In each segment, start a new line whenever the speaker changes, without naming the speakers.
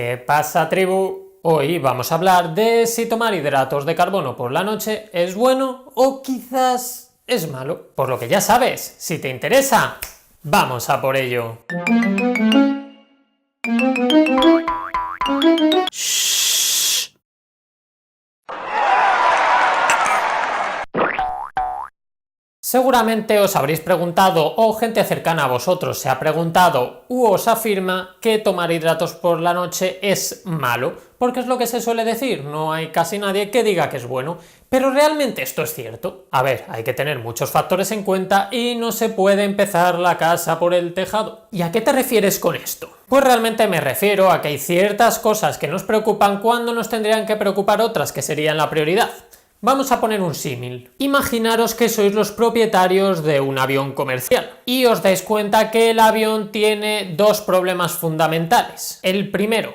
¿Qué pasa, tribu? Hoy vamos a hablar de si tomar hidratos de carbono por la noche es bueno o quizás es malo. Por lo que ya sabes, si te interesa, vamos a por ello. Seguramente os habréis preguntado, o gente cercana a vosotros se ha preguntado, u os afirma que tomar hidratos por la noche es malo, porque es lo que se suele decir, no hay casi nadie que diga que es bueno. Pero realmente esto es cierto. A ver, hay que tener muchos factores en cuenta y no se puede empezar la casa por el tejado. ¿Y a qué te refieres con esto? Pues realmente me refiero a que hay ciertas cosas que nos preocupan cuando nos tendrían que preocupar otras que serían la prioridad. Vamos a poner un símil. Imaginaros que sois los propietarios de un avión comercial y os dais cuenta que el avión tiene dos problemas fundamentales. El primero,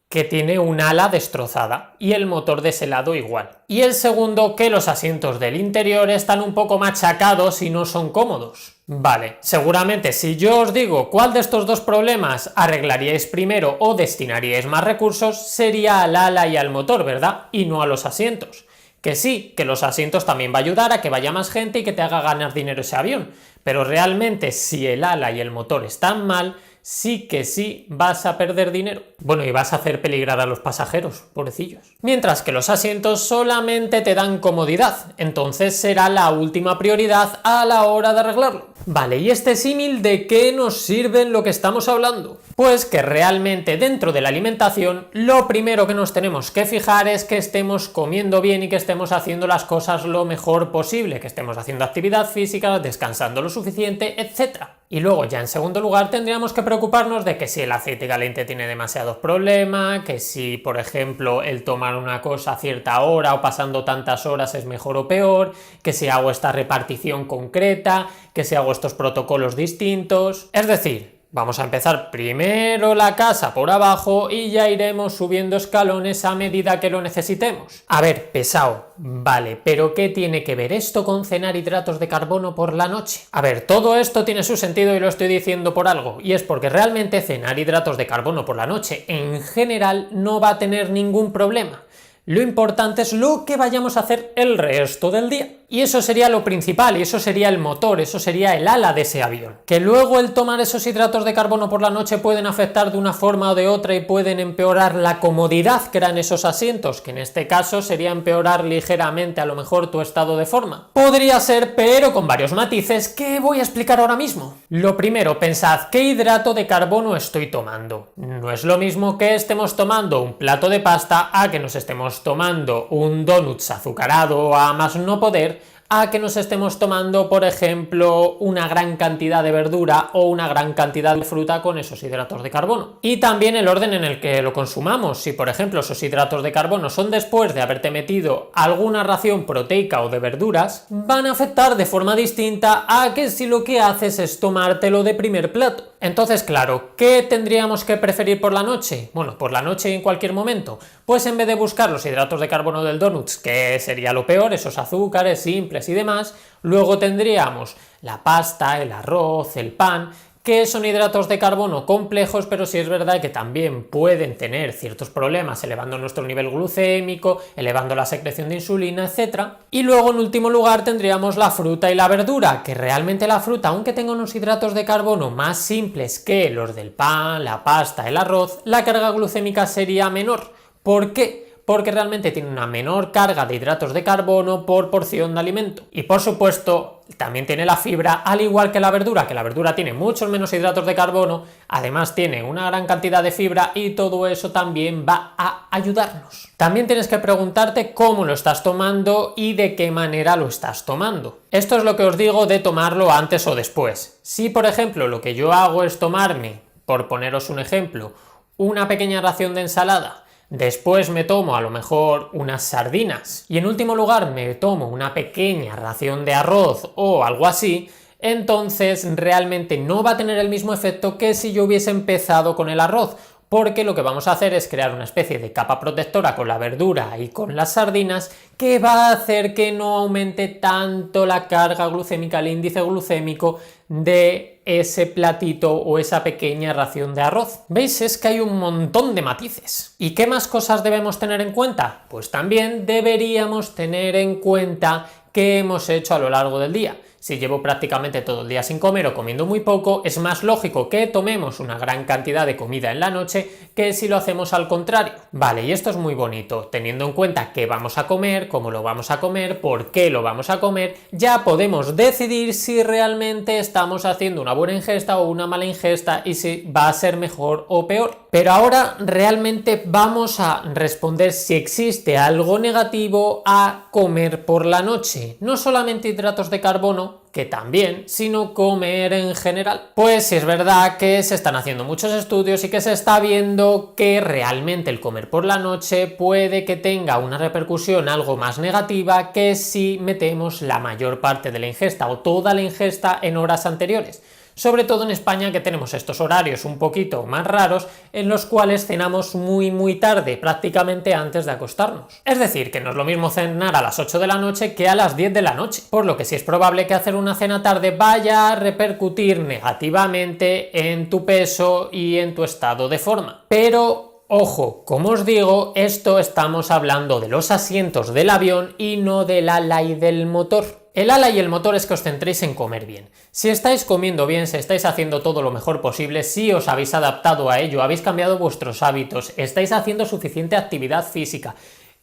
que tiene un ala destrozada y el motor de ese lado igual. Y el segundo, que los asientos del interior están un poco machacados y no son cómodos. Vale, seguramente si yo os digo cuál de estos dos problemas arreglaríais primero o destinaríais más recursos, sería al ala y al motor, ¿verdad? Y no a los asientos. Que sí, que los asientos también va a ayudar a que vaya más gente y que te haga ganar dinero ese avión, pero realmente si el ala y el motor están mal, sí que sí vas a perder dinero. Bueno, y vas a hacer peligrar a los pasajeros, pobrecillos. Mientras que los asientos solamente te dan comodidad, entonces será la última prioridad a la hora de arreglarlo. Vale, ¿y este símil de qué nos sirve en lo que estamos hablando? Pues que realmente dentro de la alimentación lo primero que nos tenemos que fijar es que estemos comiendo bien y que estemos haciendo las cosas lo mejor posible, que estemos haciendo actividad física, descansando lo suficiente, etc. Y luego ya en segundo lugar tendríamos que preocuparnos de que si el aceite caliente tiene demasiados problemas, que si por ejemplo el tomar una cosa a cierta hora o pasando tantas horas es mejor o peor, que si hago esta repartición concreta, que si hago estos protocolos distintos. Es decir, vamos a empezar primero la casa por abajo y ya iremos subiendo escalones a medida que lo necesitemos. A ver, pesado, vale, pero ¿qué tiene que ver esto con cenar hidratos de carbono por la noche? A ver, todo esto tiene su sentido y lo estoy diciendo por algo, y es porque realmente cenar hidratos de carbono por la noche en general no va a tener ningún problema. Lo importante es lo que vayamos a hacer el resto del día. Y eso sería lo principal, y eso sería el motor, eso sería el ala de ese avión. Que luego el tomar esos hidratos de carbono por la noche pueden afectar de una forma o de otra y pueden empeorar la comodidad que eran esos asientos, que en este caso sería empeorar ligeramente a lo mejor tu estado de forma. Podría ser, pero con varios matices que voy a explicar ahora mismo. Lo primero, pensad, ¿qué hidrato de carbono estoy tomando? No es lo mismo que estemos tomando un plato de pasta a que nos estemos tomando un donuts azucarado a más no poder, a que nos estemos tomando, por ejemplo, una gran cantidad de verdura o una gran cantidad de fruta con esos hidratos de carbono. Y también el orden en el que lo consumamos. Si, por ejemplo, esos hidratos de carbono son después de haberte metido alguna ración proteica o de verduras, van a afectar de forma distinta a que si lo que haces es tomártelo de primer plato. Entonces, claro, ¿qué tendríamos que preferir por la noche? Bueno, por la noche y en cualquier momento. Pues en vez de buscar los hidratos de carbono del donuts, que sería lo peor, esos azúcares simples y demás, luego tendríamos la pasta, el arroz, el pan, que son hidratos de carbono complejos, pero sí es verdad que también pueden tener ciertos problemas elevando nuestro nivel glucémico, elevando la secreción de insulina, etc. Y luego en último lugar tendríamos la fruta y la verdura, que realmente la fruta, aunque tenga unos hidratos de carbono más simples que los del pan, la pasta, el arroz, la carga glucémica sería menor. ¿Por qué? Porque realmente tiene una menor carga de hidratos de carbono por porción de alimento. Y por supuesto, también tiene la fibra, al igual que la verdura tiene muchos menos hidratos de carbono, además tiene una gran cantidad de fibra y todo eso también va a ayudarnos. También tienes que preguntarte cómo lo estás tomando y de qué manera lo estás tomando. Esto es lo que os digo de tomarlo antes o después. Si, por ejemplo, lo que yo hago es tomarme, por poneros un ejemplo, una pequeña ración de ensalada, después me tomo a lo mejor unas sardinas y en último lugar me tomo una pequeña ración de arroz o algo así, entonces realmente no va a tener el mismo efecto que si yo hubiese empezado con el arroz, porque lo que vamos a hacer es crear una especie de capa protectora con la verdura y con las sardinas que va a hacer que no aumente tanto la carga glucémica, el índice glucémico de ese platito o esa pequeña ración de arroz. ¿Veis? Es que hay un montón de matices. ¿Y qué más cosas debemos tener en cuenta? Pues también deberíamos tener en cuenta qué hemos hecho a lo largo del día. Si llevo prácticamente todo el día sin comer o comiendo muy poco, es más lógico que tomemos una gran cantidad de comida en la noche que si lo hacemos al contrario. Vale, y esto es muy bonito, teniendo en cuenta qué vamos a comer, cómo lo vamos a comer, por qué lo vamos a comer, ya podemos decidir si realmente estamos haciendo una buena ingesta o una mala ingesta y si va a ser mejor o peor. Pero ahora realmente vamos a responder si existe algo negativo a comer por la noche. No solamente hidratos de carbono, que también, sino comer en general. Pues sí es verdad que se están haciendo muchos estudios y que se está viendo que realmente el comer por la noche puede que tenga una repercusión algo más negativa que si metemos la mayor parte de la ingesta o toda la ingesta en horas anteriores. Sobre todo en España, que tenemos estos horarios un poquito más raros en los cuales cenamos muy tarde, prácticamente antes de acostarnos. Es decir, que no es lo mismo cenar a las 8 de la noche que a las 10 de la noche, por lo que sí es probable que hacer una cena tarde vaya a repercutir negativamente en tu peso y en tu estado de forma. Pero ojo, como os digo, esto estamos hablando de los asientos del avión y no del ala y del motor. El ala y el motor es que os centréis en comer bien. Si estáis comiendo bien, si estáis haciendo todo lo mejor posible, si os habéis adaptado a ello, habéis cambiado vuestros hábitos, estáis haciendo suficiente actividad física,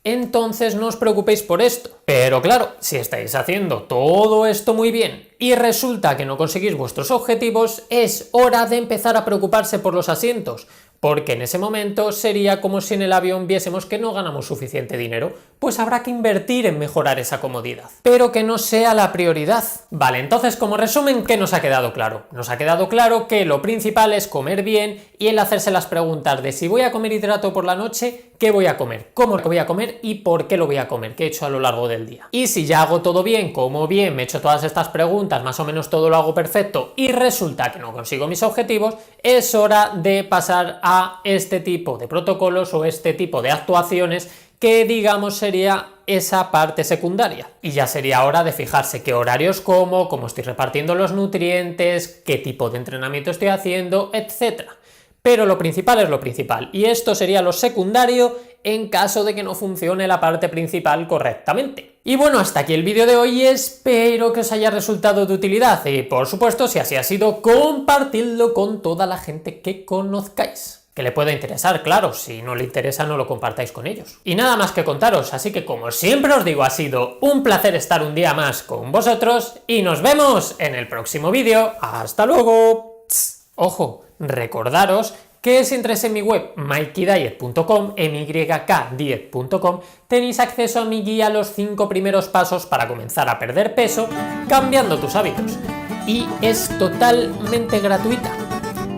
entonces no os preocupéis por esto. Pero claro, si estáis haciendo todo esto muy bien y resulta que no conseguís vuestros objetivos, es hora de empezar a preocuparse por los asientos, porque en ese momento sería como si en el avión viésemos que no ganamos suficiente dinero, pues habrá que invertir en mejorar esa comodidad, pero que no sea la prioridad. Vale, entonces como resumen, ¿qué nos ha quedado claro? Nos ha quedado claro que lo principal es comer bien y el hacerse las preguntas de si voy a comer hidrato por la noche, ¿qué voy a comer? ¿Cómo lo voy a comer? ¿Y por qué lo voy a comer? ¿Qué he hecho a lo largo del día? Y si ya hago todo bien, como bien, me he hecho todas estas preguntas, más o menos todo lo hago perfecto y resulta que no consigo mis objetivos, es hora de pasar a este tipo de protocolos o este tipo de actuaciones que digamos sería esa parte secundaria. Y ya sería hora de fijarse qué horarios como, cómo estoy repartiendo los nutrientes, qué tipo de entrenamiento estoy haciendo, etc. Pero lo principal es lo principal, y esto sería lo secundario en caso de que no funcione la parte principal correctamente. Y bueno, hasta aquí el vídeo de hoy, espero que os haya resultado de utilidad y por supuesto, si así ha sido, compartidlo con toda la gente que conozcáis. Que le pueda interesar, claro, si no le interesa no lo compartáis con ellos. Y nada más que contaros, así que como siempre os digo, ha sido un placer estar un día más con vosotros y nos vemos en el próximo vídeo. ¡Hasta luego! Tss, ojo, recordaros que si entráis en mi web mikeydiet.com, mykdiet.com, tenéis acceso a mi guía los 5 primeros pasos para comenzar a perder peso cambiando tus hábitos. Y es totalmente gratuita.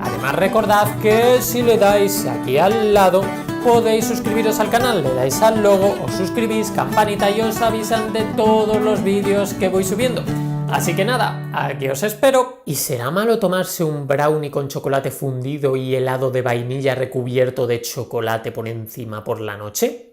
Además recordad que si le dais aquí al lado podéis suscribiros al canal, le dais al logo, os suscribís, campanita y os avisan de todos los vídeos que voy subiendo. Así que nada, aquí os espero. ¿Y será malo tomarse un brownie con chocolate fundido y helado de vainilla recubierto de chocolate por encima por la noche?